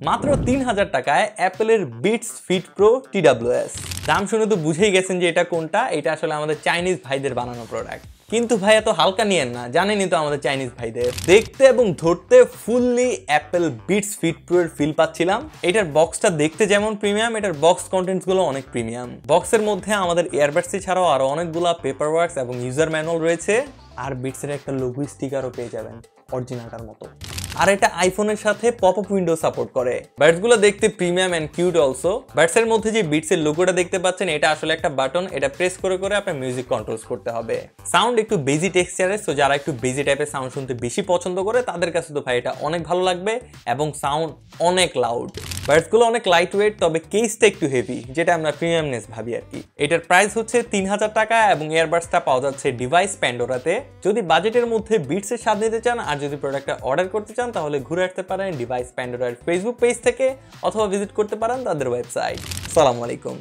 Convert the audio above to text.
মাত্র 3000 টাকায় অ্যাপেলের বিটস ফিট প্রো TWS। দাম শুনে তো বুঝেই গেছেন যে এটা কোনটা। এটা আসলে আমাদের চাইনিজ ভাইদের বানানো প্রোডাক্ট। কিন্তু ভাই এত হালকা নিয়েন না, জানেনই তো আমাদের চাইনিজ ভাইদের। দেখতে এবং ধরতে fully Apple Beats Fit Pro এর ফিল পাচ্ছিলাম। এটার বক্সটা দেখতে যেমন প্রিমিয়াম, এটার বক্স কন্টেন্টস গুলো অনেক প্রিমিয়াম। বক্সের মধ্যে আমাদের ইয়ারবাডস ছাড়াও আরো অনেকগুলা পেপার ওয়ার্কস এবং ইউজার ম্যানুয়াল রয়েছে, আর বিটসের একটা লোগো স্টিকারও পেয়ে যাবেন অরিজিনালটার মতো। আর এটা আইফোনের সাথে পপ আপ উইন্ডো সাপোর্ট করে। বাডস গুলো দেখতে premium and cute also. Buds এর মধ্যে যে বিটস এর লোগোটা দেখতে পাচ্ছেন, এটা আসলে একটা বাটন। এটা প্রেস করে করে আপনার মিউজিক কন্ট্রোলস করতে হবে। সাউন্ড একটু বেজি টেক্সচারের, সো যারা একটু বেজি টাইপের সাউন্ড শুনতে বেশি পছন্দ করে তাদের কাছে তো ভাই এটা অনেক ভালো লাগবে, এবং সাউন্ড অনেক লাউড। বাডস গুলো অনেক লাইট ওয়েট, তবে কেসটা একটু হেভি, যেটা আমরা প্রিমিয়ামনেস ভাবি আর কি। এটার প্রাইস হচ্ছে 3000 টাকা, এবং ইয়ারবাডসটা পাওয়া যাচ্ছে ডিভাইস প্যান্ডোরাতে। যদি বাজেটের মধ্যে বিটস এর স্বাদ নিতে চান আর যদি প্রোডাক্টটা অর্ডার করতে চান, তাহলে ঘুরে আসতে পারেন ডিভাইস প্যান্ডোরার ফেসবুক পেজ থেকে, অথবা ভিজিট করতে পারেন তাদের ওয়েবসাইট। আসসালামু আলাইকুম।